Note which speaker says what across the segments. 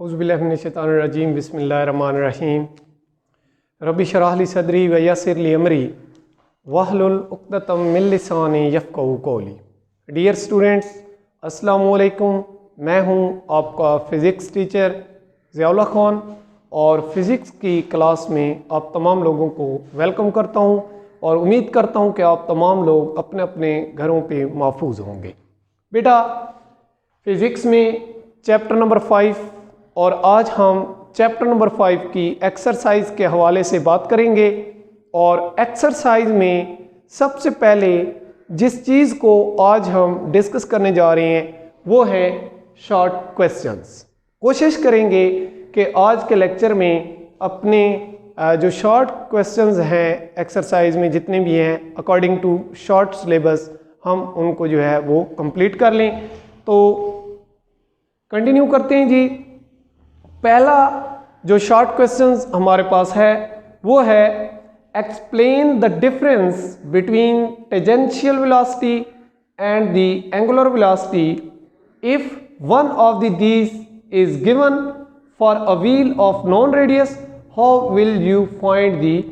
Speaker 1: औज़ुबिल्लाहिमिनश्शैतानिर्रजीम बिस्मिल्लाहिर्रहमानिर्रहीम रब्बि शरह ली सदरी व यस्सिर ली अमरी वहलुल उक़्दतम मिन लिसानी यफ़क़हू क़ौली। डियर स्टूडेंट्स, अस्सलामु अलैकुम। मैं हूं आपका फ़िज़िक्स टीचर ज़ियाउल्लाह ख़ान और फ़िज़िक्स की क्लास में आप तमाम लोगों को वेलकम करता हूं और उम्मीद करता हूं कि आप तमाम लोग अपने अपने घरों पे महफूज होंगे। बेटा, फ़िज़िक्स में चैप्टर नंबर 5 और आज हम चैप्टर नंबर 5 की एक्सरसाइज के हवाले से बात करेंगे। और एक्सरसाइज में सबसे पहले जिस चीज़ को आज हम डिस्कस करने जा रहे हैं वो है शॉर्ट क्वेश्चंस। कोशिश करेंगे कि आज के लेक्चर में अपने जो शॉर्ट क्वेश्चंस हैं एक्सरसाइज में जितने भी हैं अकॉर्डिंग टू शॉर्ट सिलेबस हम उनको जो है वो कंप्लीट कर लें। तो कंटिन्यू करते हैं जी। पहला जो शॉर्ट क्वेश्चंस हमारे पास है वो है explain the difference between tangential velocity and the angular velocity if one of these is given for a wheel of non radius, how will you find the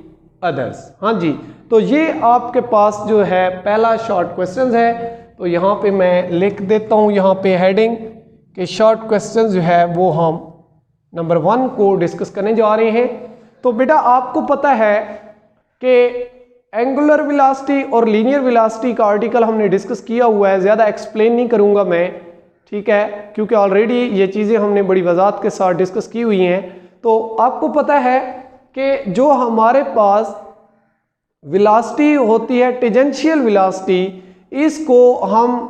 Speaker 1: others. हाँ जी, तो ये आपके पास जो है पहला शॉर्ट क्वेश्चन है। तो यहाँ पे मैं लिख देता हूँ यहाँ पे हेडिंग कि शॉर्ट क्वेश्चन जो है वो हम नंबर 1 को डिस्कस करने जा रहे हैं। तो बेटा आपको पता है कि एंगुलर वेलोसिटी और लीनियर वेलोसिटी का आर्टिकल हमने डिस्कस किया हुआ है, ज़्यादा एक्सप्लेन नहीं करूँगा मैं, ठीक है, क्योंकि ऑलरेडी ये चीज़ें हमने बड़ी वजाहत के साथ डिस्कस की हुई हैं। तो आपको पता है कि जो हमारे पास वेलोसिटी होती है टेंजेंशियल वेलोसिटी, इसको हम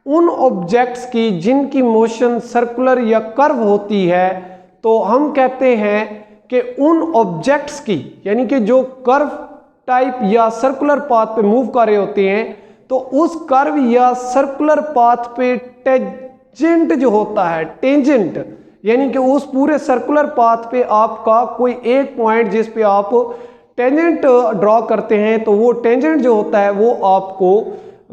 Speaker 1: उन ऑब्जेक्ट्स की जिनकी मोशन सर्कुलर या कर्व होती है तो हम कहते हैं कि उन ऑब्जेक्ट्स की, यानी कि जो कर्व टाइप या सर्कुलर पाथ पे मूव कर रहे होते हैं, तो उस कर्व या सर्कुलर पाथ पे टेंजेंट जो होता है, टेंजेंट यानी कि उस पूरे सर्कुलर पाथ पे आपका कोई एक पॉइंट जिस पे आप टेंजेंट ड्रॉ करते हैं, तो वो टेंजेंट जो होता है वो आपको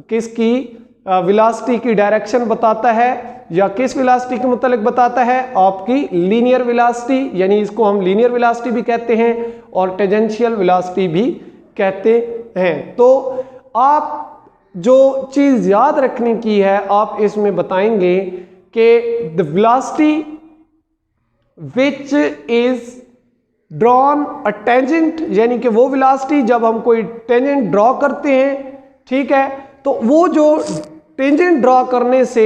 Speaker 1: किसकी वेलोसिटी की डायरेक्शन बताता है या किस वेलोसिटी के मुतालिक बताता है, आपकी लीनियर वेलोसिटी, यानी इसको हम लीनियर वेलोसिटी भी कहते हैं और टेंजेंशियल वेलोसिटी भी कहते हैं। तो आप जो चीज़ याद रखने की है आप इसमें बताएंगे कि the velocity which is drawn a tangent, यानी कि वो वेलोसिटी जब हम कोई टेंजेंट ड्रॉ करते हैं, ठीक है, तो वो जो टेंजेंट ड्रॉ करने से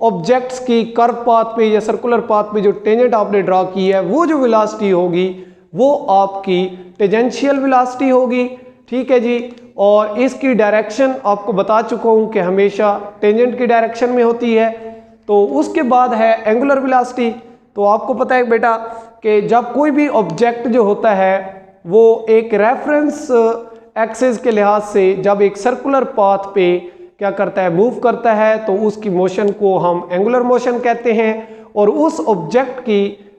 Speaker 1: ऑब्जेक्ट्स की कर्व पाथ पे या सर्कुलर पाथ पे जो टेंजेंट आपने ड्रॉ की है वो जो वेलोसिटी होगी वो आपकी टेंजेंशियल वेलोसिटी होगी, ठीक है जी। और इसकी डायरेक्शन आपको बता चुका हूँ कि हमेशा टेंजेंट की डायरेक्शन में होती है। तो उसके बाद है एंगुलर वेलोसिटी। तो आपको पता है बेटा कि जब कोई भी ऑब्जेक्ट जो होता है वो एक रेफरेंस एक्सिस के लिहाज से जब एक सर्कुलर पाथ पे क्या करता है, मूव करता है, तो उसकी मोशन को हम एंगुलर मोशन कहते हैं और उस ऑब्जेक्ट की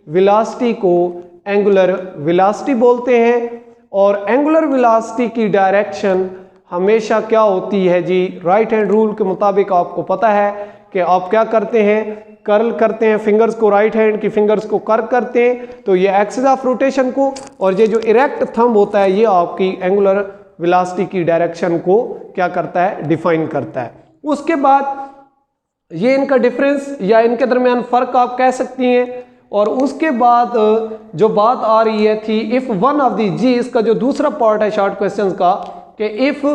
Speaker 1: वेलोसिटी को एंगुलर वेलोसिटी बोलते हैं। और एंगुलर वेलोसिटी की डायरेक्शन हमेशा क्या होती है जी, राइट हैंड रूल के मुताबिक आपको पता है कि आप क्या करते हैं, कर्ल करते हैं फिंगर्स को, राइट हैंड की फिंगर्स को कर्ल करते हैं, तो ये एक्सिस ऑफ रोटेशन को, और ये जो इरेक्ट थंब होता है ये आपकी एंगुलर वेलोसिटी की डायरेक्शन को क्या करता है, डिफाइन करता है। उसके बाद ये इनका डिफरेंस या इनके दरमियान फर्क आप कह सकती हैं। और उसके बाद जो बात आ रही है थी इफ वन ऑफ दी जी, इसका जो दूसरा पार्ट है शॉर्ट क्वेश्चंस का कि if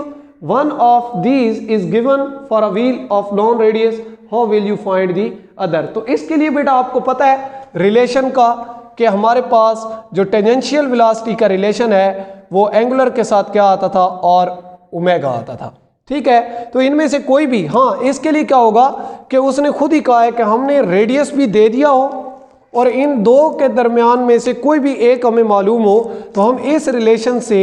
Speaker 1: one of these is given for a wheel of non radius, how will you find the other. तो इसके लिए बेटा आपको पता है रिलेशन का कि हमारे पास जो टेंजेंशियल वेलोसिटी का रिलेशन है वो एंगुलर के साथ क्या आता था, और ओमेगा आता था, ठीक है। तो इनमें से कोई भी, हाँ इसके लिए क्या होगा कि उसने खुद ही कहा है कि हमने रेडियस भी दे दिया हो और इन दो के दरमियान में से कोई भी एक हमें मालूम हो, तो हम इस रिलेशन से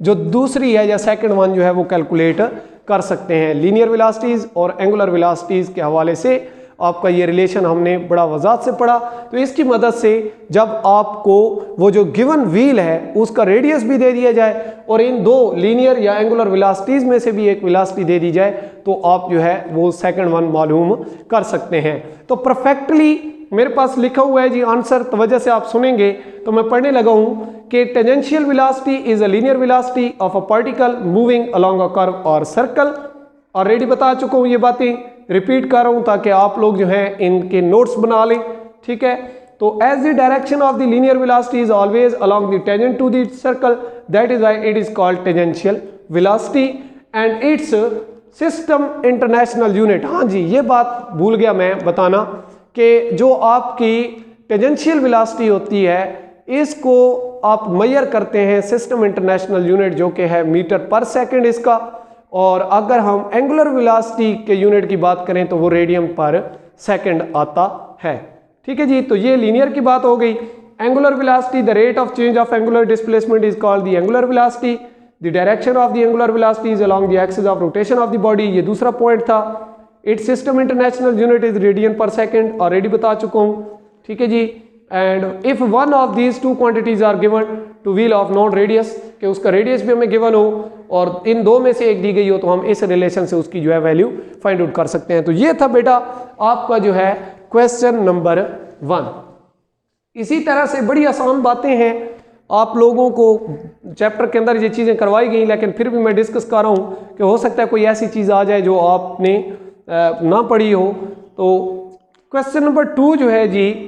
Speaker 1: जो दूसरी है या सेकंड वन जो है वो कैलकुलेट कर सकते हैं। लीनियर वेलोसिटीज और एंगुलर वेलोसिटीज के हवाले से आपका ये रिलेशन हमने बड़ा वजाहत से पढ़ा। तो इसकी मदद से जब आपको वो जो गिवन व्हील है उसका रेडियस भी दे दिया जाए और इन दो लीनियर या एंगुलर वेलोसिटीज में से भी एक वेलोसिटी दे दी जाए, तो आप जो है वो सेकंड वन मालूम कर सकते हैं। तो परफेक्टली मेरे पास लिखा हुआ है जी आंसर, तो वजह से आप सुनेंगे तो मैं पढ़ने लगा हूँ कि tangential velocity is a linear velocity of a particle moving along a curve और सर्कल। ऑलरेडी बता चुका हूँ ये बातें, रिपीट कर रहा हूँ ताकि आप लोग जो है इनके नोट्स बना लें, ठीक है। तो as the direction of the linear velocity is always along the tangent to the circle, that is why it is called tangential velocity and its system international unit. हाँ जी, ये बात भूल गया मैं बताना कि जो आपकी टेंजेंशियल वेलोसिटी होती है इसको आप मेजर करते हैं सिस्टम इंटरनेशनल यूनिट जो कि है मीटर पर सेकंड इसका, और अगर हम एंगुलर वेलोसिटी के यूनिट की बात करें तो वो रेडियन पर सेकंड आता है, ठीक है जी। तो ये लीनियर की बात हो गई। Angular velocity, the rate of change of angular displacement is called the angular velocity, the direction of the angular velocity is along the axis of rotation of the body, ये दूसरा पॉइंट था। Its system international unit is radian per second, already बता चुका हूँ, ठीक है जी। And if one of these two quantities are given to wheel of known radius, कि उसका रेडियस भी हमें गिवन हो और इन दो में से एक दी गई हो, तो हम इस रिलेशन से उसकी जो है वैल्यू फाइंड आउट कर सकते हैं। तो ये था बेटा आपका जो है क्वेश्चन नंबर 1। इसी तरह से बड़ी आसान बातें हैं, आप लोगों को चैप्टर के अंदर ये चीज़ें करवाई गई, लेकिन फिर भी मैं डिस्कस कर रहा हूँ कि हो सकता है कोई ऐसी चीज़ आ जाए जो आपने ना पढ़ी हो। तो क्वेश्चन नंबर 2 जो है जी,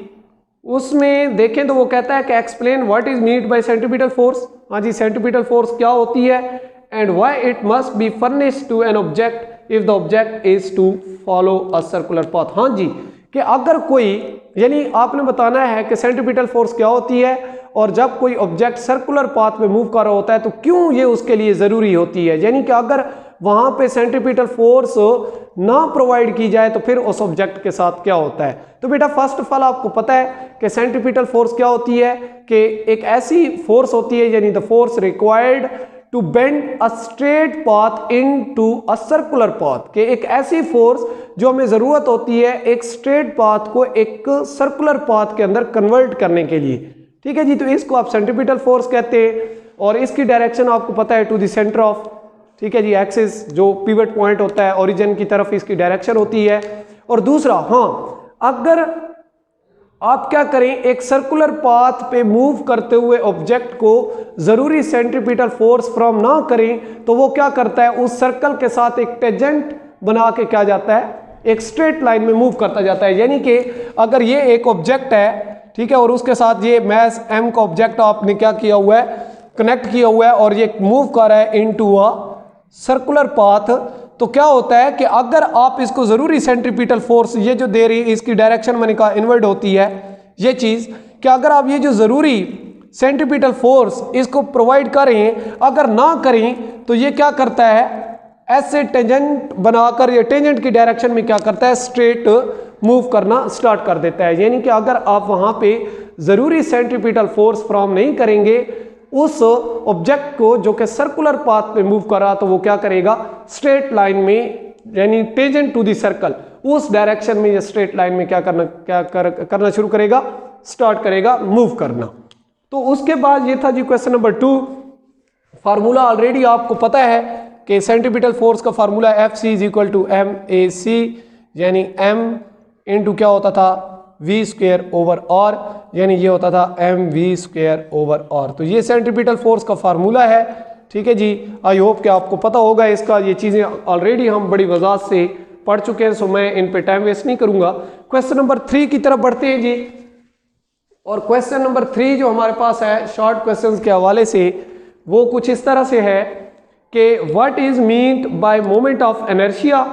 Speaker 1: उसमें देखें तो वो कहता है कि explain what is meant by centripetal force. हाँ जी, सेंट्रीपिटल फोर्स क्या होती है and why it must be furnished to an object if the object is to follow a circular path. हाँ जी, कि अगर कोई, यानी आपने बताना है कि सेंट्रीपिटल फोर्स क्या होती है और जब कोई ऑब्जेक्ट सर्कुलर पाथ में मूव कर रहा होता है तो क्यों ये उसके लिए ज़रूरी होती है। यानी कि अगर वहाँ पे सेंट्रीपिटल फोर्स ना प्रोवाइड की जाए तो फिर उस ऑब्जेक्ट के साथ क्या होता है। तो बेटा फर्स्ट ऑफ ऑल आपको पता है कि सेंट्रीपिटल फोर्स क्या होती है, कि एक ऐसी फोर्स होती है, यानी the force required to bend a straight path into a circular path, कि एक ऐसी फोर्स जो हमें ज़रूरत होती है एक स्ट्रेट पाथ को एक सर्कुलर पाथ के अंदर कन्वर्ट करने के लिए, ठीक है जी। तो इसको आप सेंट्रीपिटल फोर्स कहते हैं और इसकी डायरेक्शन आपको पता है टू द सेंटर ऑफ, ठीक है जी, एक्सिस जो पिवट पॉइंट होता है ओरिजिन की तरफ इसकी डायरेक्शन होती है। और दूसरा, हाँ, अगर आप क्या करें, एक सर्कुलर पाथ पे मूव करते हुए ऑब्जेक्ट को जरूरी सेंट्रीपिटल फोर्स फ्रॉम ना करें तो वो क्या करता है, उस सर्कल के साथ एक टेंजेंट बना के क्या जाता है, एक स्ट्रेट लाइन में मूव करता जाता है। यानी कि अगर ये एक ऑब्जेक्ट है, ठीक है, और उसके साथ ये मैस m का ऑब्जेक्ट आपने क्या किया हुआ है, कनेक्ट किया हुआ है और ये मूव कर रहा है इनटू अ सर्कुलर पाथ, तो क्या होता है कि अगर आप इसको जरूरी सेंट्रीपिटल फोर्स ये जो दे रही है, इसकी डायरेक्शन मैंने कहा इनवर्ट होती है ये चीज, कि अगर आप ये जो जरूरी सेंट्रीपिटल फोर्स इसको प्रोवाइड करें, अगर ना करें तो ये क्या करता है, ऐसे टेंजेंट बनाकर ये टेंजेंट की डायरेक्शन में क्या करता है, स्ट्रेट मूव करना स्टार्ट कर देता है। यानी कि अगर आप वहां पे जरूरी सेंट्रीपिटल फोर्स फ्रॉम नहीं करेंगे उस ऑब्जेक्ट को जो कि सर्कुलर पाथ पे मूव कर रहा, तो वो क्या करेगा, स्ट्रेट लाइन में, यानी टेंजेंट टू द सर्कल, उस डायरेक्शन में ये स्ट्रेट लाइन में क्या करना शुरू करेगा, स्टार्ट करेगा मूव करना। तो उसके बाद ये था जी क्वेश्चन नंबर 2। फार्मूला ऑलरेडी आपको पता है कि सेंट्रीपिटल फोर्स का formula Fc is equal to MAC, यानी M इंटू क्या होता था, V स्क्वायर ओवर R, यानी ये होता था MV स्क्वायर ओवर R। तो ये सेंट्रीपिटल फोर्स का फार्मूला है, ठीक है जी। आई होप कि आपको पता होगा इसका, ये चीज़ें ऑलरेडी हम बड़ी वजाहत से पढ़ चुके हैं, सो मैं इन पे टाइम वेस्ट नहीं करूंगा। क्वेश्चन नंबर 3 की तरफ बढ़ते हैं जी। और क्वेश्चन नंबर 3 जो हमारे पास है शॉर्ट क्वेश्चंस के हवाले से, वो कुछ इस तरह से है कि what is meant bye moment of inertia,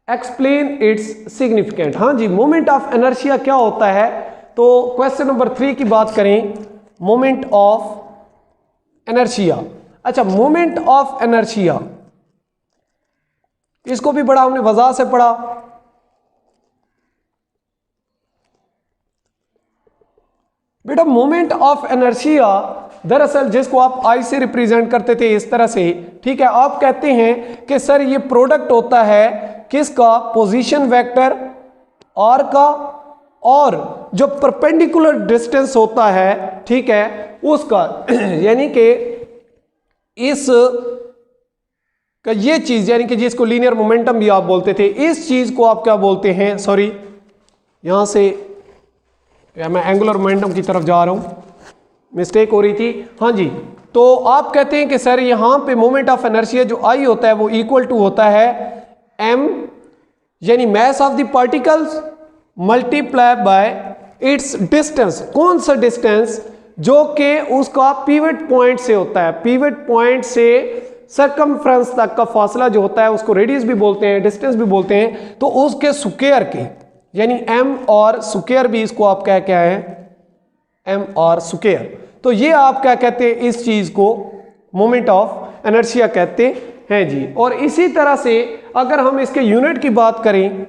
Speaker 1: explain it's significant. हाँ जी, मोमेंट ऑफ इनर्शिया क्या होता है। तो क्वेश्चन नंबर 3 की बात करें, मोमेंट ऑफ इनर्शिया। अच्छा, मोमेंट ऑफ इनर्शिया, इसको भी बड़ा हमने वजह से पढ़ा। बेटा मोमेंट ऑफ इनर्शिया दरअसल जिसको आप आई से रिप्रेजेंट करते थे इस तरह से, ठीक है, आप कहते हैं कि सर ये प्रोडक्ट होता है किसका, पोजीशन वेक्टर r का, और जो परपेंडिकुलर डिस्टेंस होता है, ठीक है, उसका। यानी कि इस का ये चीज, यानी कि जिसको लीनियर मोमेंटम भी आप बोलते थे, इस चीज को आप क्या बोलते हैं, सॉरी, यहाँ से मैं एंगुलर मोमेंटम की तरफ जा रहा हूँ, मिस्टेक हो रही थी। हाँ जी, तो आप कहते हैं कि सर यहाँ पे मोमेंट ऑफ इनर्शिया जो आई होता है वो इक्वल टू होता है m, यानी mass of the particles multiply by it's distance. कौन सा डिस्टेंस? जो कि उसका पिवट पॉइंट से होता है। पिवट पॉइंट से सरकमफ्रेंस तक का फासला जो होता है उसको रेडियस भी बोलते हैं, डिस्टेंस भी बोलते हैं। तो उसके स्क्वायर के, यानी m और स्क्वायर भी इसको आप क्या है, m और स्क्वायर। तो ये आप क्या कहते हैं, इस चीज को मोमेंट ऑफ इनर्शिया कहते हैं जी। और इसी तरह से अगर हम इसके यूनिट की बात करें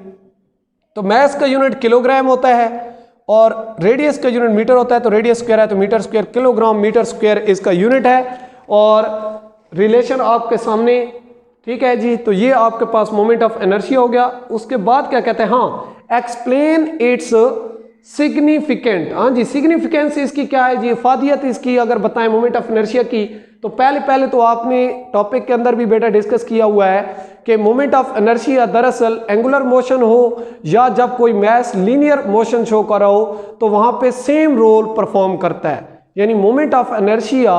Speaker 1: तो मास का यूनिट किलोग्राम होता है और रेडियस का यूनिट मीटर होता है। तो रेडियस स्क्वायर है तो metre square, kilogram metre square इसका यूनिट है और रिलेशन आपके सामने, ठीक है जी। तो ये आपके पास मोमेंट ऑफ इनर्शिया हो गया। उसके बाद क्या कहते हैं, हाँ, एक्सप्लेन इट्स सिग्निफिकेंट। हाँ जी, सिग्निफिकेंस इसकी क्या है जी, इफादियत इसकी अगर बताएं मोमेंट ऑफ इनर्शिया की, तो पहले तो आपने टॉपिक के अंदर भी बेटा डिस्कस किया हुआ है कि मोमेंट ऑफ इनर्शिया दरअसल एंगुलर मोशन हो या जब कोई मास लीनियर मोशन शो कर रहा हो तो वहां पे सेम रोल परफॉर्म करता है। यानी मोमेंट ऑफ इनर्शिया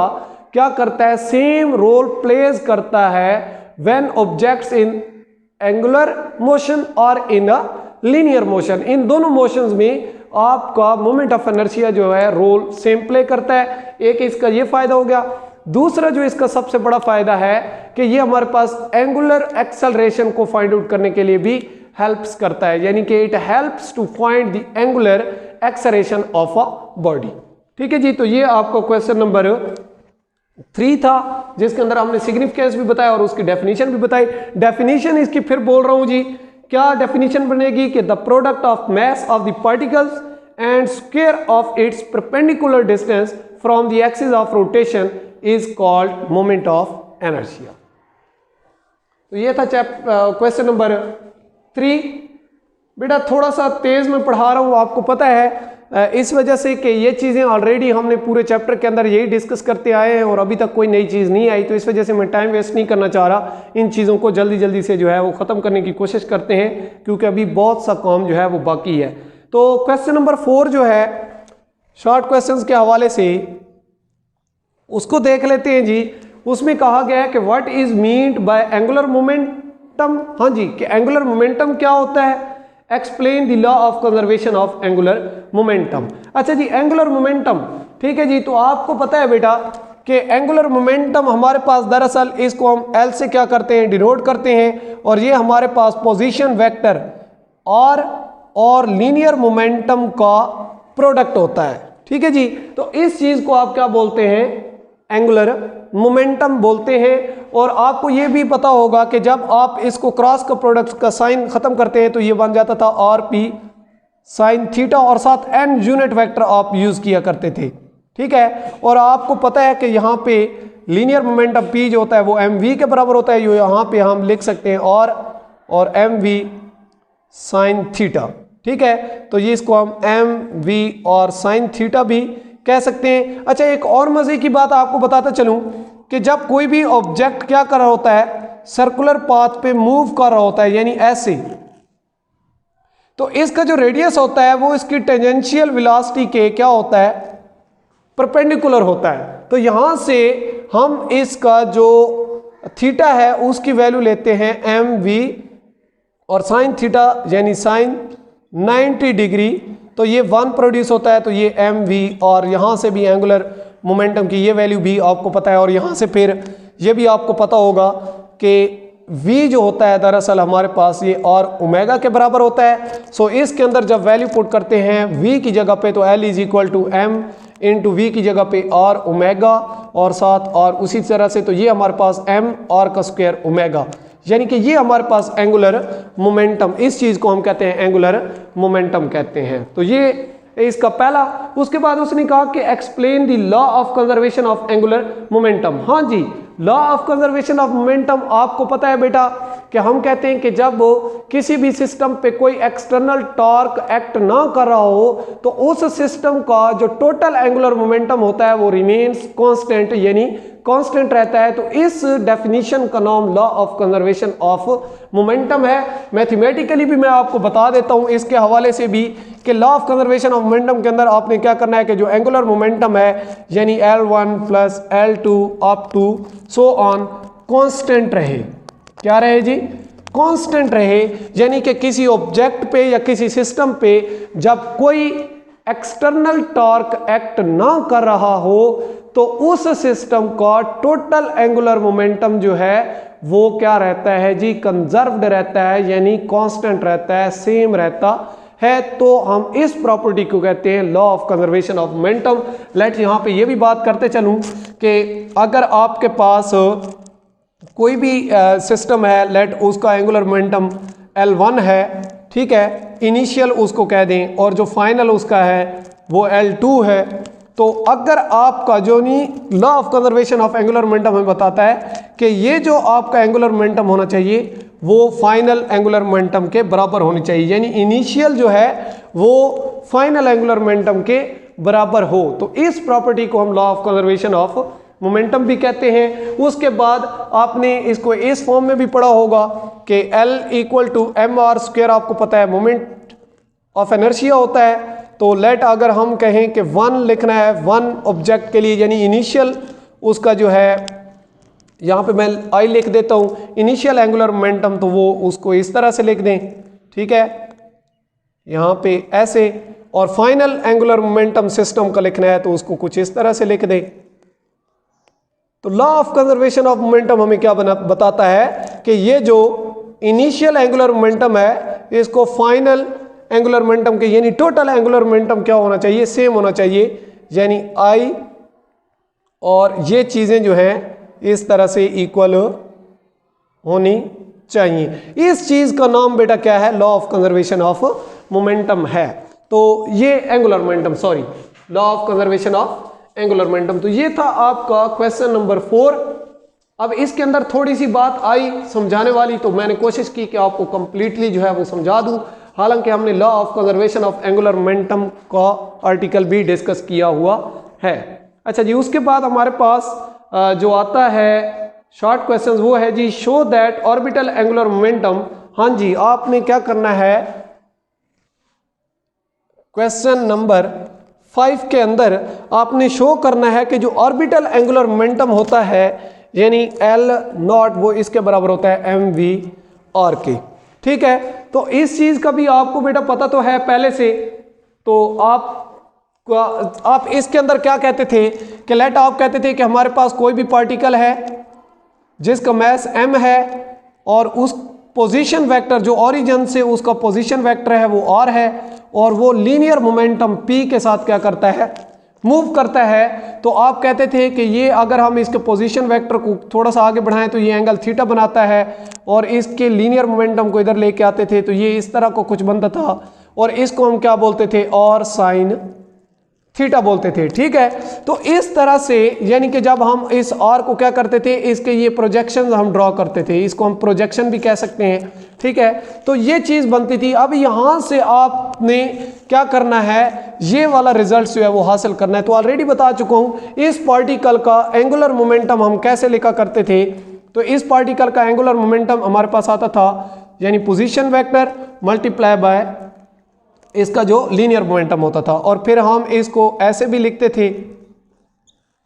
Speaker 1: क्या करता है, सेम रोल प्लेज करता है when objects in angular motion और इन अ लीनियर मोशन। इन दोनों मोशंस में आपका मोमेंट ऑफ इनर्शिया जो है रोल सेम प्ले करता है। एक इसका ये फायदा हो गया। दूसरा जो इसका सबसे बड़ा फायदा है कि ये हमारे पास एंगुलर एक्सेलरेशन को फाइंड आउट करने के लिए भी हेल्प्स करता है, यानी कि it helps to find the angular acceleration of a body. ठीक है जी, तो ये आपका क्वेश्चन नंबर 3 था जिसके अंदर हमने सिग्निफिकेंस भी बताया और उसकी डेफिनेशन भी बताई। डेफिनेशन इसकी फिर बोल रहा हूं जी, क्या डेफिनेशन बनेगी कि the product of mass of the particles and square of its perpendicular distance from the axis of rotation is called moment of inertia. तो ये था क्वेश्चन नंबर 3। बेटा थोड़ा सा तेज में पढ़ा रहा हूं, आपको पता है इस वजह से कि ये चीज़ें ऑलरेडी हमने पूरे चैप्टर के अंदर यही डिस्कस करते आए हैं और अभी तक कोई नई चीज़ नहीं आई, तो इस वजह से मैं टाइम वेस्ट नहीं करना चाह रहा। इन चीज़ों को जल्दी जल्दी से जो है वो ख़त्म करने की कोशिश करते हैं क्योंकि अभी बहुत सा काम जो है वो बाकी है। तो क्वेश्चन नंबर 4 जो है शॉर्ट क्वेश्चंस के हवाले से उसको देख लेते हैं जी। उसमें कहा गया है कि what is meant bye angular momentum. हाँ जी, कि एंगुलर मोमेंटम क्या होता है, explain the law of conservation of angular momentum. अच्छा जी, एंगुलर मोमेंटम, ठीक है जी। तो आपको पता है बेटा कि एंगुलर मोमेंटम हमारे पास दरअसल इसको हम एल से क्या करते हैं, डिनोट करते हैं, और ये हमारे पास पोजीशन वेक्टर और लीनियर मोमेंटम का प्रोडक्ट होता है। ठीक है जी, तो इस चीज को आप क्या बोलते हैं, एंगुलर मोमेंटम बोलते हैं। और आपको ये भी पता होगा कि जब आप इसको क्रॉस का प्रोडक्ट का साइन खत्म करते हैं तो ये बन जाता था आर पी साइन थीटा और साथ एन यूनिट वेक्टर आप यूज किया करते थे। ठीक है, और आपको पता है कि यहाँ पे लीनियर मोमेंटम पी जो होता है वो एम वी के बराबर होता है। यो यहाँ पे हम लिख सकते हैं और एम वी साइन थीटा। ठीक है, तो ये इसको हम एम वी और साइन थीटा भी कह सकते हैं। अच्छा, एक और मजे की बात आपको बताता चलूं कि जब कोई भी ऑब्जेक्ट क्या कर रहा होता है, सर्कुलर पाथ पे मूव कर रहा होता है, यानी ऐसे, तो इसका जो रेडियस होता है वो इसकी टेंजेंशियल वेलोसिटी के क्या होता है, परपेंडिकुलर होता है। तो यहां से हम इसका जो थीटा है उसकी वैल्यू लेते हैं एम वी और साइन थीटा यानी साइन 90 डिग्री, तो ये 1 प्रोड्यूस होता है। तो ये एम वी और यहाँ से भी एंगुलर मोमेंटम की ये वैल्यू भी आपको पता है, और यहाँ से फिर ये भी आपको पता होगा कि v जो होता है दरअसल हमारे पास ये और ओमेगा के बराबर होता है। सो इसके अंदर जब वैल्यू पुट करते हैं v की जगह पे तो L is equal to M into V की जगह पे और ओमेगा और साथ और उसी तरह से, तो ये हमारे पास m और का स्क्वायर ओमेगा, यानी कि ये हमारे पास एंगुलर मोमेंटम, इस चीज को हम कहते हैं एंगुलर मोमेंटम कहते हैं। तो ये इसका पहला। उसके बाद उसने कहा कि explain the law of conservation of angular momentum. हाँ जी, law of conservation of momentum आपको पता है बेटा कि हम कहते हैं कि जब किसी भी सिस्टम पे कोई एक्सटर्नल टॉर्क एक्ट ना कर रहा हो तो उस सिस्टम का जो टोटल एंगुलर मोमेंटम होता है वो रिमेन्स कांस्टेंट, यानी कांस्टेंट रहता है, तो इस डेफिनेशन का नाम law of conservation of momentum है। मैथमेटिकली भी मैं आपको बता देता हूं इसके हवाले से भी कि law of conservation of momentum के अंदर आपने क्या करना है कि जो एंगुलर मोमेंटम है यानी L1 plus L2 up to so on constant रहे। क्या रहे जी? कांस्टेंट रहे, यानी कि किसी ऑब्जेक्ट पे या किसी सिस्टम पे जब कोई एक्सटर्नल टॉर्क एक्ट ना कर रहा हो तो उस सिस्टम का टोटल एंगुलर मोमेंटम जो है वो क्या रहता है जी? कंजर्व्ड रहता है, यानी कांस्टेंट रहता है, सेम रहता है। तो हम इस प्रॉपर्टी को कहते हैं law of conservation of momentum. Let यहां पे ये भी बात करते चलूं कि अगर आपके पास कोई भी सिस्टम है, लेट उसका एंगुलर मोमेंटम L1 है, ठीक है, इनिशियल उसको कह दें, और जो फाइनल उसका है वो L2 है। तो अगर आपका जो नहीं law of conservation of angular momentum हमें बताता है कि ये जो आपका एंगुलर मोमेंटम होना चाहिए वो फाइनल एंगुलर मोमेंटम के बराबर होनी चाहिए, यानी इनिशियल जो है वो फाइनल एंगुलर मोमेंटम के बराबर हो। तो इस प्रॉपर्टी को हम law of conservation of momentum भी कहते हैं। उसके बाद आपने इसको इस फॉर्म में भी पढ़ा होगा कि L equal to mr square, आपको पता है मोमेंट ऑफ इनर्शिया होता है। तो लेट अगर हम कहें कि 1 लिखना है वन ऑब्जेक्ट के लिए, यानी इनिशियल उसका जो है, यहाँ पे मैं I लिख देता हूँ इनिशियल एंगुलर मोमेंटम, तो वो उसको इस तरह से लिख दें, ठीक है, यहाँ पे ऐसे। और फाइनल एंगुलर मोमेंटम सिस्टम का लिखना है तो उसको कुछ इस तरह से लिख दें। तो law of conservation of momentum हमें क्या बताता है कि ये जो इनिशियल एंगुलर मोमेंटम है इसको फाइनल एंगुलर मोमेंटम के यानी टोटल एंगुलर मोमेंटम क्या होना चाहिए? सेम होना चाहिए, यानी I और ये चीजें जो हैं इस तरह से इक्वल होनी चाहिए। इस चीज का नाम बेटा क्या है? Law of conservation of momentum है। तो ये angular momentum, sorry, law of conservation of angular momentum. तो ये था आपका क्वेश्चन नंबर 4। अब इसके अंदर थोड़ी सी बात आई समझाने वाली, तो मैंने कोशिश की कि आपको कंप्लीटली जो है वो समझा दूं। हालांकि हमने law of conservation of angular momentum का आर्टिकल भी डिस्कस किया हुआ है। अच्छा जी, उसके बाद हमारे पास जो आता है शॉर्ट क्वेश्चंस वो है जी show that orbital angular momentum. हाँ जी, आपने क्या करना है क्वेश्चन नंबर 5 के अंदर आपने शो करना है कि जो ऑर्बिटल एंगुलर मोमेंटम होता है यानी L0 वो इसके बराबर होता है mv/r के, ठीक है। तो इस चीज का भी आपको बेटा पता तो है पहले से। तो आप इसके अंदर क्या कहते थे कि लेट आप कहते थे कि हमारे पास कोई भी पार्टिकल है जिसका मास m है और उस पोजीशन वेक्टर जो ओरिजिन से उसका पोजीशन वेक्टर है वो r है, और वो लीनियर मोमेंटम p के साथ क्या करता है? मूव करता है। तो आप कहते थे कि ये अगर हम इसके पोजीशन वेक्टर को थोड़ा सा आगे बढ़ाएं तो ये एंगल थीटा बनाता है, और इसके लीनियर मोमेंटम को इधर लेके आते थे तो ये इस तरह को कुछ बनता था, और इसको हम क्या बोलते थे? और साइन थीटा बोलते थे, ठीक है। तो इस तरह से यानी कि जब हम इस आर को क्या करते थे, इसके ये प्रोजेक्शन हम ड्रॉ करते थे, इसको हम प्रोजेक्शन भी कह सकते हैं, ठीक है। तो ये चीज बनती थी। अब यहां से आपने क्या करना है, ये वाला रिजल्ट जो है वो हासिल करना है। तो ऑलरेडी बता चुका हूं इस पार्टिकल का एंगुलर मोमेंटम हम कैसे लिखा करते थे। तो इस पार्टिकल का एंगुलर मोमेंटम हमारे पास आता था यानी पोजीशन वेक्टर मल्टीप्लाई बाय इसका जो लीनियर मोमेंटम होता था, और फिर हम इसको ऐसे भी लिखते थे,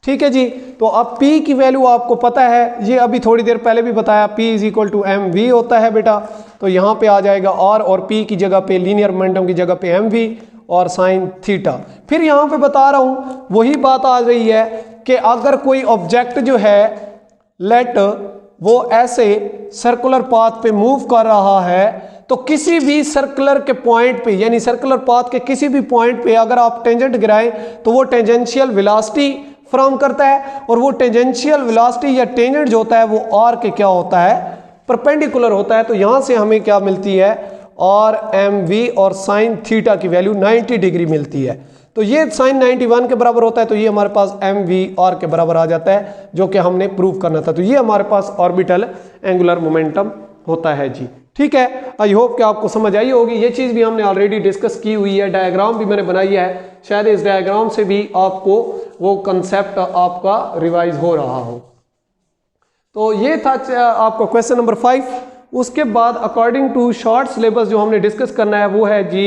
Speaker 1: ठीक है जी। तो अब P की वैल्यू आपको पता है, ये अभी थोड़ी देर पहले भी बताया, P is equal to mv होता है बेटा। तो यहाँ पे आ जाएगा r, और P की जगह पे लीनियर मोमेंटम की जगह पे mv और साइन थीटा। फिर यहाँ पे बता रहा हूँ वही बात आ रही है कि अगर कोई ऑब्जेक्ट जो है लेट वो ऐसे सर्कुलर पाथ पे मूव कर रहा है, तो किसी भी सर्कुलर के पॉइंट पे यानी सर्कुलर पाथ के किसी भी पॉइंट पे अगर आप टेंजेंट गिराएं तो वो टेंजेंशियल वेलोसिटी फ्रॉम करता है, और वो टेंजेंशियल वेलोसिटी या टेंजेंट जो होता है वो आर के क्या होता है? परपेंडिकुलर होता है। तो यहां से हमें क्या मिलती है? और mv और साइन थीटा की वैल्यू 90 डिग्री मिलती है। तो ये साइन 91 के बराबर होता है, तो ये हमारे पास mv r के बराबर आ जाता है, जो कि हमने प्रूव करना था। तो ये हमारे पास ऑर्बिटल एंगुलर मोमेंटम होता है जी, ठीक है, आई होप कि आपको समझ आई होगी। ये चीज़ भी हमने ऑलरेडी डिस्कस की हुई है, डायग्राम भी मैंने बनाई है, शायद इस डायग्राम से भी आपको वो कंसेप्ट आपका रिवाइज हो रहा हो। तो ये था आपका क्वेश्चन नंबर 5। उसके बाद अकॉर्डिंग टू शॉर्ट सिलेबस जो हमने डिस्कस करना है वो है जी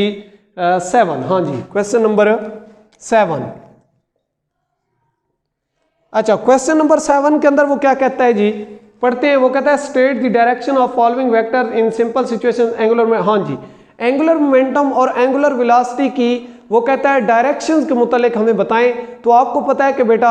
Speaker 1: 7। हाँ जी, क्वेश्चन नंबर 7। अच्छा, क्वेश्चन नंबर 7 के अंदर वो क्या कहता है जी, पढ़ते हैं। वो कहता है state the direction of following vector in simple situation angular में। हाँ जी, एंगुलर मोमेंटम और एंगुलर वेलोसिटी की वो कहता है डायरेक्शंस के मुतालिक हमें बताएं। तो आपको पता है कि बेटा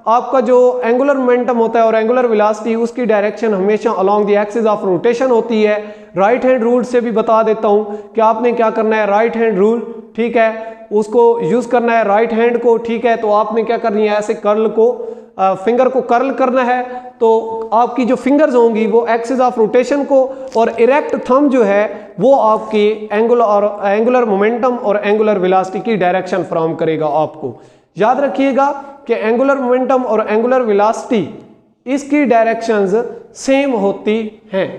Speaker 1: आपका जो एंगुलर मोमेंटम होता है और एंगुलर वेलोसिटी उसकी डायरेक्शन हमेशा along the axis of rotation होती है। राइट हैंड रूल से भी बता देता हूं कि आपने क्या करना है, राइट हैंड रूल, ठीक है, उसको यूज करना है राइट हैंड को, ठीक है। तो आपने क्या करनी है, ऐसे कर्ल को फिंगर को कर्ल करना है, तो आपकी जो फिंगर्स होंगी वो एक्सिस ऑफ रोटेशन को, और इरेक्ट थंब जो है वो आपकी एंगुलर मोमेंटम और एंगुलर वेलोसिटी की डायरेक्शन फ्रॉम करेगा। आपको याद रखिएगा कि एंगुलर मोमेंटम और एंगुलर वेलोसिटी इसकी डायरेक्शंस सेम होती हैं।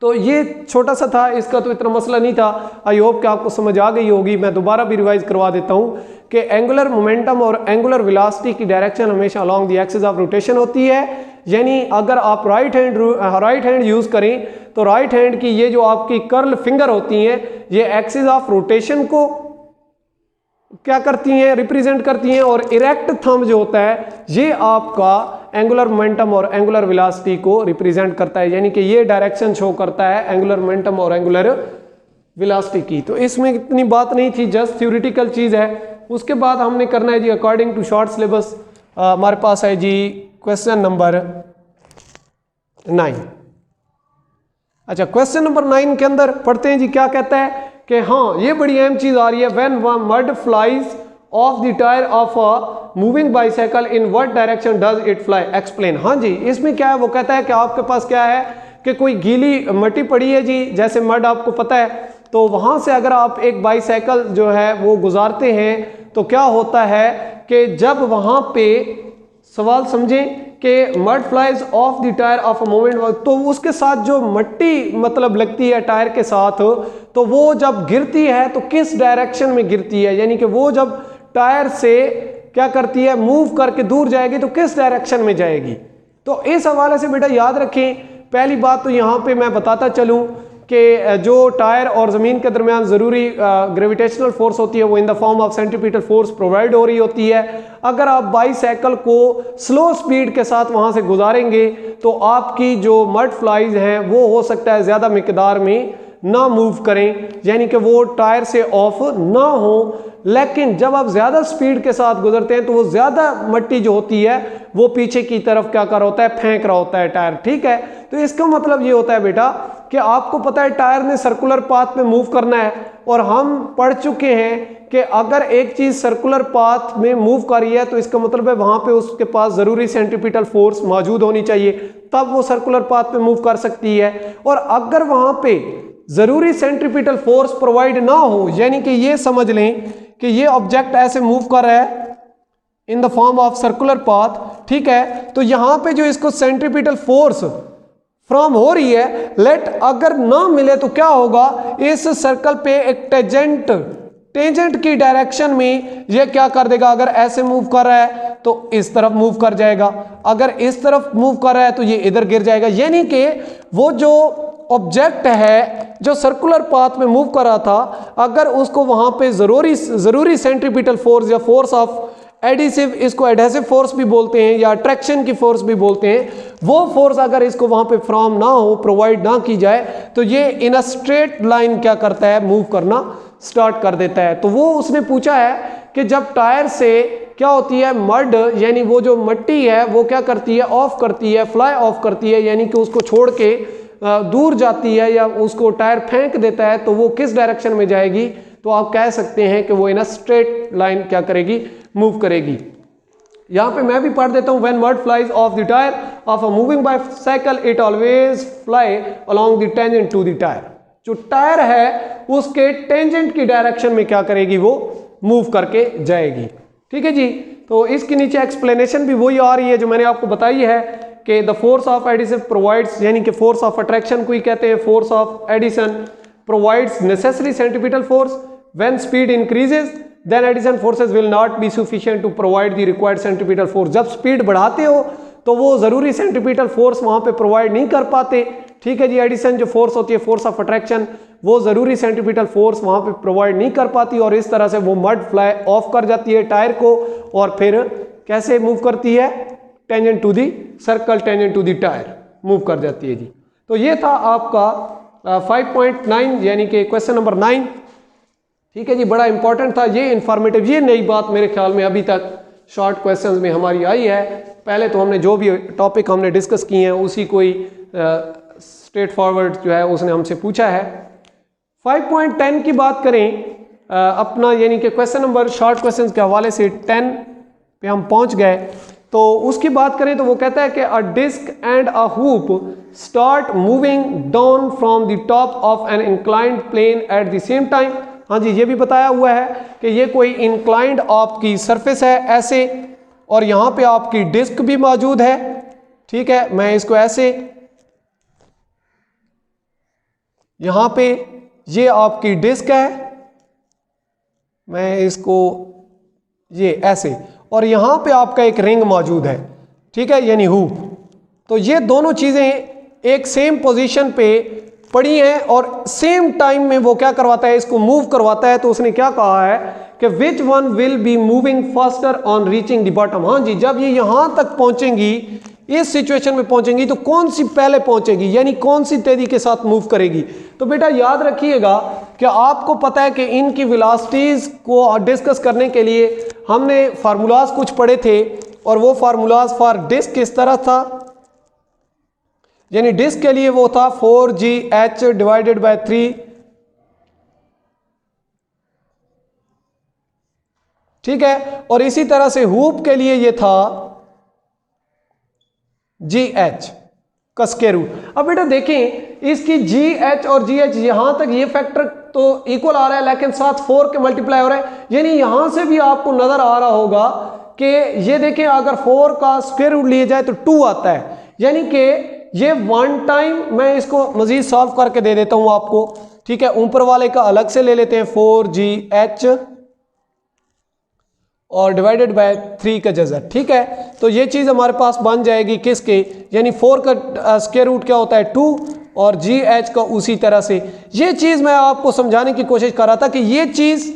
Speaker 1: तो ये छोटा सा था, इसका तो इतना मसला नहीं था। आई होप कि आपको समझ आ गई होगी। मैं दोबारा भी रिवाइज करवा देता हूं कि एंगुलर मोमेंटम और एंगुलर वेलोसिटी की डायरेक्शन हमेशा along the axis of rotation होती है। यानी अगर आप राइट हैंड यूज करें तो राइट हैंड की ये जो आपकी कर्ल फिंगर होती हैं ये एक्सिस ऑफ रोटेशन को क्या करती हैं, रिप्रेजेंट करती हैं, और इरेक्ट थंब जो होता है ये आपका एंगुलर मोमेंटम और एंगुलर वेलोसिटी को रिप्रेजेंट करता है। यानी कि ये डायरेक्शन शो करता है एंगुलर मोमेंटम और एंगुलर वेलोसिटी की। तो इसमें इतनी बात नहीं थी, जस्ट थ्योरेटिकल चीज है। उसके बाद हमने करना है जी अकॉर्डिंग टू शॉर्ट सिलेबस। हमारे पास है जी क्वेश्चन नंबर 9। अच्छा, क्वेश्चन नंबर 9 के अंदर पढ़ते हैं जी, क्या कहता है कि हाँ ये बड़ी अहम चीज आ रही है, when mud flies off the tyre of a moving bicycle in what direction does it fly, explain. हाँ जी, इसमें क्या है, वो कहता है कि आपके पास क्या है कि कोई गीली मट्टी पड़ी है जी, जैसे मड आपको पता है, तो वहां से अगर आप एक बाइसाइकिल जो है वो गुजारते हैं तो क्या होता है कि जब वहां पे सवाल समझें कि mud flies off the tyre of a moment, तो उसके साथ जो मट्टी मतलब लगती है टायर के साथ, तो वो जब गिरती है तो किस डायरेक्शन में गिरती है, यानी कि वो जब टायर से क्या करती है, मूव करके दूर जाएगी तो किस डायरेक्शन में जाएगी। तो इस हवाले से बेटा याद रखें, पहली बात तो यहाँ पे मैं बताता चलूँ कि जो टायर और ज़मीन के दरमियान ज़रूरी ग्रेविटेशनल फोर्स होती है वो in the form of centripetal force provide हो रही होती है। अगर आप बाईसाइकिल को स्लो स्पीड के साथ वहाँ से गुजारेंगे तो आपकी जो मड फ्लाइज हैं वो हो सकता है ज़्यादा मिकदार में ना मूव करें, यानी कि वो टायर से ऑफ ना हो। लेकिन जब आप ज़्यादा स्पीड के साथ गुजरते हैं तो वो ज़्यादा मट्टी जो होती है वो पीछे की तरफ क्या कर रहा होता है, फेंक रहा होता है टायर, ठीक है। तो इसका मतलब ये होता है बेटा कि आपको पता है टायर ने सर्कुलर पाथ में मूव करना है, और हम पढ़ चुके हैं कि अगर एक चीज़ सर्कुलर पाथ में मूव कर रही है तो इसका मतलब है वहाँ पे उसके पास ज़रूरी सेंट्रीपिटल फोर्स मौजूद होनी चाहिए, तब वो सर्कुलर पाथ में मूव कर सकती है। और अगर वहाँ पे ज़रूरी सेंट्रीपिटल फोर्स प्रोवाइड ना हो, यानी कि ये समझ लें कि ये ऑब्जेक्ट ऐसे मूव कर रहा है in the form of circular path, ठीक है, तो यहाँ पे जो इसको सेंट्रीपिटल फोर्स फ्रॉम हो रही है, लेट अगर ना मिले तो क्या होगा, इस सर्कल पे एक टेंजेंट की डायरेक्शन में ये क्या कर देगा, अगर ऐसे मूव कर रहा है तो इस तरफ मूव कर जाएगा, अगर इस तरफ मूव कर रहा है तो ये इधर गिर जाएगा। यानी कि वो जो ऑब्जेक्ट है जो सर्कुलर पाथ में मूव कर रहा था, अगर उसको वहां पे जरूरी सेंट्रीपिटल फोर्स या फोर्स ऑफ एडिसिव, इसको एडहेसिव फोर्स भी बोलते हैं या अट्रैक्शन की फोर्स भी बोलते हैं, वो फोर्स अगर इसको वहां पे फ्रॉम ना हो, प्रोवाइड ना की जाए, तो ये इन अ स्ट्रेट लाइन क्या करता है, मूव करना स्टार्ट कर देता है। तो वो उसने पूछा है कि जब टायर से क्या होती है, मड यानी वो जो मट्टी है वो क्या करती है, ऑफ करती है, फ्लाई ऑफ करती है, यानी कि उसको छोड़ के दूर जाती है या उसको टायर फेंक देता है, तो वो किस डायरेक्शन में जाएगी, तो आप कह सकते हैं कि वो इन अ स्ट्रेट लाइन क्या करेगी, मूव करेगी। यहां पे मैं भी पढ़ देता हूं, when mud flies off the tyre of a moving bicycle it always fly along the tangent to the tyre. जो टायर है उसके टेंजेंट की डायरेक्शन में क्या करेगी, वो मूव करके जाएगी, ठीक है जी। तो इसके नीचे एक्सप्लेनेशन भी वही आ रही है जो मैंने आपको बताई है कि the force of adhesion provides, यानी कि फोर्स ऑफ अट्रैक्शन को ही कहते हैं force of adhesion, provides necessary centripetal force when speed increases then adhesion forces will not be sufficient to provide the required centripetal force. जब speed बढ़ाते हो तो वो ज़रूरी सेंट्रीपिटल फोर्स वहाँ पे प्रोवाइड नहीं कर पाते, ठीक है जी। एडिशन जो फोर्स होती है, फोर्स ऑफ अट्रैक्शन, वो ज़रूरी सेंट्रीपिटल फोर्स वहाँ पे प्रोवाइड नहीं कर पाती और इस तरह से वो मड फ्लाई ऑफ कर जाती है टायर को और फिर कैसे मूव करती है, tangent to the circle, tangent to the tyre move कर जाती है जी। तो ये था आपका 5.9 यानी कि क्वेश्चन नंबर 9, ठीक है जी। बड़ा इंपॉर्टेंट था ये, इंफॉर्मेटिव, ये नई बात मेरे ख्याल में अभी तक शॉर्ट क्वेश्चंस में हमारी आई है। पहले तो हमने जो भी टॉपिक हमने डिस्कस किए हैं उसी कोई स्ट्रेट फॉरवर्ड जो है उसने हमसे पूछा है। 5.10 की बात करें अपना, यानी कि क्वेश्चन नंबर शॉर्ट क्वेश्चंस के हवाले से 10 पे हम पहुंच गए। तो उसकी बात करें तो वो कहता है कि a disk and a hoop start moving down from the top of an inclined plane at the same time. हाँ जी, ये भी बताया हुआ है कि ये कोई इंक्लाइंड आपकी सरफेस है ऐसे, और यहाँ पे आपकी डिस्क भी मौजूद है, ठीक है। मैं इसको ऐसे, यहाँ पे ये आपकी डिस्क है, मैं इसको ये ऐसे, और यहाँ पे आपका एक रिंग मौजूद है, ठीक है, यानी हुप। तो ये दोनों चीज़ें एक सेम पोजीशन पे पड़ी हैं और सेम टाइम में वो क्या करवाता है, इसको मूव करवाता है। तो उसने क्या कहा है कि which one will be moving faster on reaching the bottom. हाँ जी, जब ये यहां तक पहुंचेंगी, इस सिचुएशन में पहुंचेंगी, तो कौन सी पहले पहुंचेगी, यानी कौन सी तेजी के साथ मूव करेगी। तो बेटा याद रखिएगा कि आपको पता है कि इनकी वेलोसिटीज को डिस्कस करने के लिए हमने फार्मूलाज कुछ पढ़े थे, और वो फार्मूलाज फॉर डिस्क किस तरह था, यानी डिस्क के लिए वो था 4GH डिवाइडेड बाय 3, ठीक है। और इसी तरह से हुप के लिए ये था GH का स्क्वायर रूट। अब बेटा देखें, इसकी GH और GH यहां तक ये फैक्टर तो इक्वल आ रहा है, लेकिन साथ 4 के मल्टीप्लाई हो रहा है, यानी यहां से भी आपको नजर आ रहा होगा कि ये देखें, अगर 4 का स्क्वायर रूट लिया जाए तो 2 आता है, यानी कि ये वन टाइम, मैं इसको मजीद सॉल्व करके दे देता हूं आपको, ठीक है। ऊपर वाले का अलग से ले लेते हैं 4GH और डिवाइडेड बाय 3 का जज़र, ठीक है। तो ये चीज़ हमारे पास बन जाएगी किसके, यानी 4 का स्क्वायर रूट क्या होता है 2 और GH का उसी तरह से। ये चीज़ मैं आपको समझाने की कोशिश कर रहा था कि ये चीज़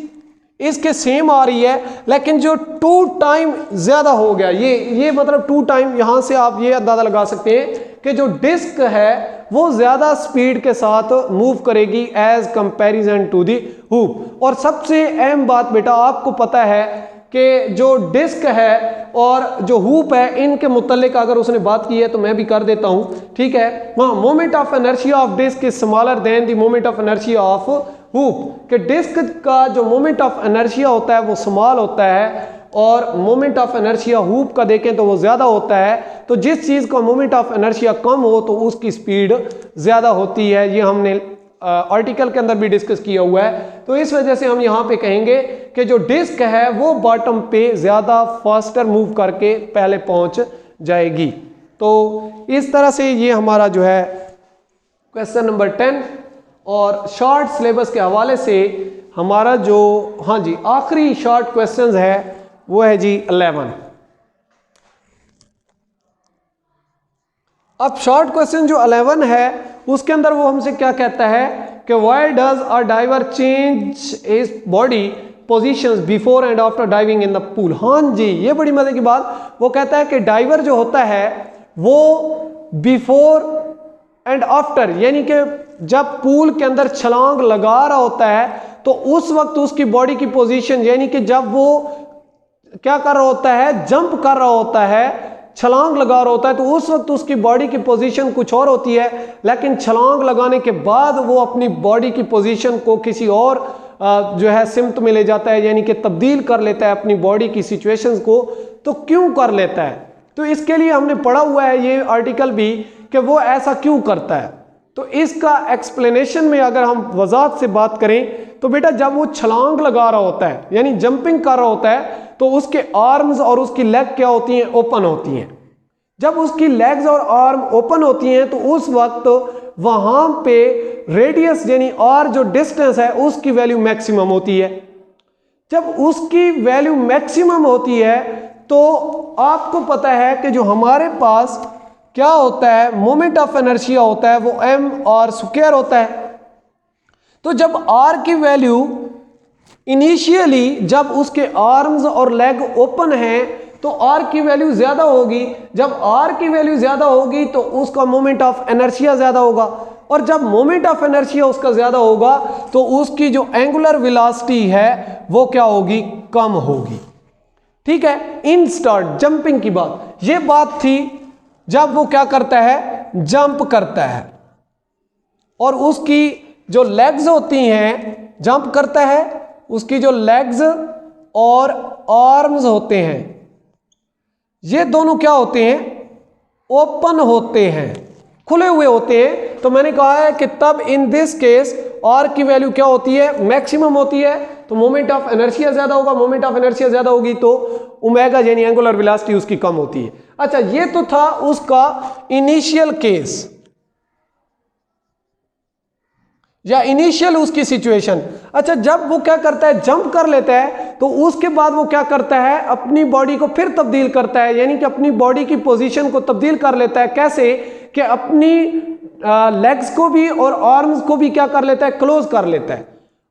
Speaker 1: इसके सेम आ रही है, लेकिन जो 2 टाइम ज़्यादा हो गया, ये मतलब 2 टाइम, यहाँ से आप ये अंदाज़ा लगा सकते हैं कि जो डिस्क है वो ज़्यादा स्पीड के साथ मूव करेगी as comparison to the hoop. और सबसे अहम बात बेटा आपको पता है कि जो डिस्क है और जो हुप है, इनके मुतल्लिक अगर उसने बात की है तो मैं भी कर देता हूं, ठीक है। हाँ, moment of inertia of disc is smaller than the moment of inertia of hoop, कि डिस्क का जो मोमेंट ऑफ इनर्शिया होता है वो स्मॉल होता है और मोमेंट ऑफ इनर्शिया हुप का देखें तो वो ज़्यादा होता है। तो जिस चीज़ का मोमेंट ऑफ इनर्शिया कम हो तो उसकी स्पीड ज़्यादा होती है, ये हमने आर्टिकल के अंदर भी डिस्कस किया हुआ है। तो इस वजह से हम यहाँ पे कहेंगे कि जो डिस्क है वो बॉटम पे ज़्यादा फास्टर मूव करके पहले पहुँच जाएगी। तो इस तरह से ये हमारा जो है क्वेश्चन नंबर 10, और शॉर्ट सिलेबस के हवाले से हमारा जो, हाँ जी, आखिरी शॉर्ट क्वेश्चंस है वो है जी 11। अब शॉर्ट क्वेश्चन जो 11 है उसके अंदर वो हमसे क्या कहता है कि why does a diver change his body positions before and after diving in the pool. हाँ जी, ये बड़ी मजे की बात, वो कहता है कि डाइवर जो होता है वो बिफोर एंड आफ्टर, यानी कि जब पूल के अंदर छलांग लगा रहा होता है तो उस वक्त उसकी बॉडी की पोजीशन, यानी कि जब वो क्या कर रहा होता है, जंप कर रहा होता है, छलांग लगा रहा होता है, तो उस वक्त उसकी बॉडी की पोजीशन कुछ और होती है, लेकिन छलांग लगाने के बाद वो अपनी बॉडी की पोजीशन को किसी और जो है सिमत में ले जाता है, यानी कि तब्दील कर लेता है अपनी बॉडी की सिचुएशंस को। तो क्यों कर लेता है, तो इसके लिए हमने पढ़ा हुआ है ये आर्टिकल भी कि वो ऐसा क्यों करता है। तो इसका एक्सप्लेनेशन में अगर हम वजाहत से बात करें तो बेटा जब वो छलांग लगा रहा होता है यानी जंपिंग कर रहा होता है तो उसके आर्म्स और उसकी लेग क्या होती हैं, ओपन होती हैं, जब उसकी लेग्स और आर्म ओपन होती हैं तो उस वक्त वहां पे रेडियस यानी और जो डिस्टेंस है उसकी वैल्यू मैक्सिमम होती है। जब उसकी वैल्यू मैक्सिमम होती है तो आपको पता है कि जो हमारे पास क्या होता है, मोमेंट ऑफ इनर्शिया होता है वो mr² होता है। तो जब r की वैल्यू इनिशियली जब उसके आर्म्स और लेग ओपन हैं तो r की वैल्यू ज्यादा होगी। जब r की वैल्यू ज्यादा होगी तो उसका मोमेंट ऑफ इनर्शिया ज्यादा होगा, और जब मोमेंट ऑफ इनर्शिया उसका ज्यादा होगा तो उसकी जो एंगुलर वेलोसिटी है वो क्या होगी, कम होगी। ठीक है, इन स्टार्ट जंपिंग की बात, ये बात थी जब वो क्या करता है, जंप करता है और उसकी जो लेग्स होती हैं, जंप करता है, उसकी जो लेग्स और आर्म्स होते हैं ये दोनों क्या होते हैं, ओपन होते हैं, खुले हुए होते हैं। तो मैंने कहा है कि तब इन दिस केस आर की वैल्यू क्या होती है, मैक्सिमम होती है, तो मोमेंट ऑफ इनर्शिया ज्यादा होगा, मोमेंट ऑफ इनर्शिया ज्यादा होगी तो ओमेगा यानी एंगुलर वेलोसिटी उसकी कम होती है। अच्छा, ये तो था उसका इनिशियल केस या इनिशियल उसकी सिचुएशन। अच्छा, जब वो क्या करता है, जंप कर लेता है, तो उसके बाद वो क्या करता है, अपनी बॉडी को फिर तब्दील करता है, यानी कि अपनी बॉडी की पोजीशन को तब्दील कर लेता है। कैसे कि अपनी लेग्स को भी और आर्म्स को भी क्या कर लेता है, क्लोज कर लेता है।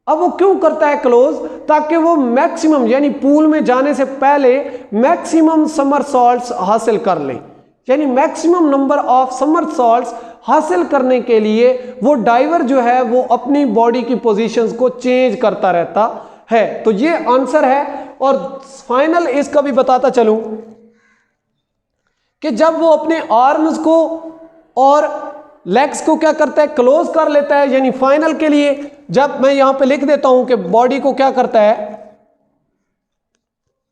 Speaker 1: अब वो क्यों करता है क्लोज, ताकि वो मैक्सिमम यानी पूल में जाने से पहले मैक्सिमम समरसॉल्ट्स हासिल कर ले, यानी मैक्सिमम नंबर ऑफ समरसॉल्ट्स हासिल करने के लिए वो डाइवर जो है वो अपनी बॉडी की पोजीशंस को चेंज करता रहता है। तो ये आंसर है। और फाइनल इसका भी बताता चलूं कि जब वो अपने आर्म्स को और लेग्स को क्या करता है, क्लोज कर लेता है, यानी फाइनल के लिए जब मैं यहां पे लिख देता हूं कि बॉडी को क्या करता है,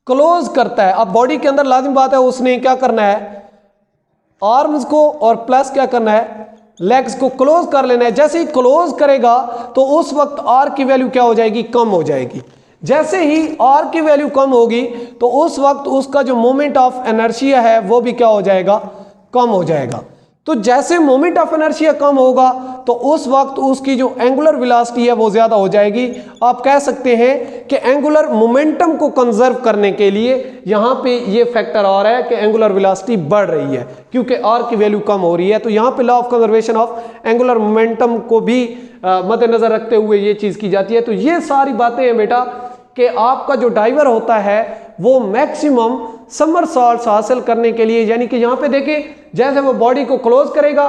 Speaker 1: क्लोज करता है। अब बॉडी के अंदर लाजिम बात है उसने क्या करना है, आर्म्स को और प्लस क्या करना है, लेग्स को क्लोज कर लेना है। जैसे ही क्लोज करेगा तो उस वक्त आर की वैल्यू क्या हो जाएगी, कम हो जाएगी। जैसे ही आर की वैल्यू कम होगी तो उस वक्त उसका जो मोमेंट ऑफ इनर्शिया है वो भी क्या हो जाएगा, कम हो जाएगा। तो जैसे मोमेंट ऑफ इनर्शिया कम होगा तो उस वक्त उसकी जो एंगुलर वेलोसिटी है वो ज्यादा हो जाएगी। आप कह सकते हैं कि एंगुलर मोमेंटम को कंजर्व करने के लिए यहां पे ये फैक्टर आ रहा है कि एंगुलर वेलोसिटी बढ़ रही है क्योंकि आर की वैल्यू कम हो रही है। तो यहां पे law of conservation of angular momentum को भी मद्देनजर रखते हुए ये चीज की जाती है। तो ये सारी बातें हैं बेटा कि आपका जो डाइवर होता है वो मैक्सिमम समरसॉल्ट्स हासिल करने के लिए, यानी कि यहां पे देखें जैसे वो बॉडी को क्लोज करेगा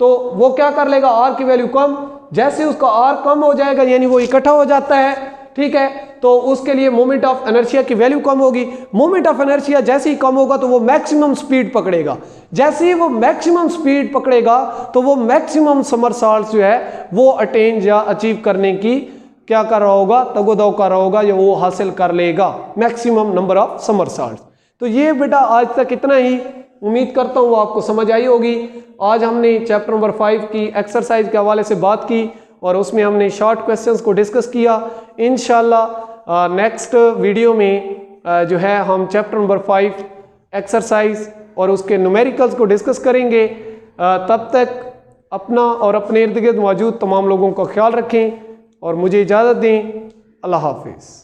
Speaker 1: तो वो क्या कर लेगा, आर की वैल्यू कम, जैसे उसका आर कम हो जाएगा यानी वो इकट्ठा हो जाता है। ठीक है, तो उसके लिए मोमेंट ऑफ इनर्शिया की वैल्यू कम होगी। मोमेंट ऑफ इनर्शिया जैसे ही कम होगा तो वो मैक्सिमम स्पीड पकड़ेगा। जैसे ही वो मैक्सिमम स्पीड पकड़ेगा तो वो मैक्सिमम समरसॉल्ट्स जो है वो अटेन या अचीव करने की क्या कर रहा होगा, तगोदो कर रहा होगा या वो हासिल कर लेगा मैक्सिमम नंबर ऑफ समरसॉल्ट्स। तो ये बेटा आज तक इतना ही, उम्मीद करता हूँ वो आपको समझ आई होगी। आज हमने चैप्टर नंबर 5 की एक्सरसाइज के हवाले से बात की और उसमें हमने शॉर्ट क्वेश्चंस को डिस्कस किया। इंशाल्लाह नेक्स्ट वीडियो में जो है हम चैप्टर नंबर 5 एक्सरसाइज और उसके न्यूमेरिकल्स को डिस्कस करेंगे। तब तक अपना और अपने इर्द गिर्द मौजूद तमाम लोगों का ख्याल रखें और मुझे इजाज़त दें। अल्लाह हाफिज़।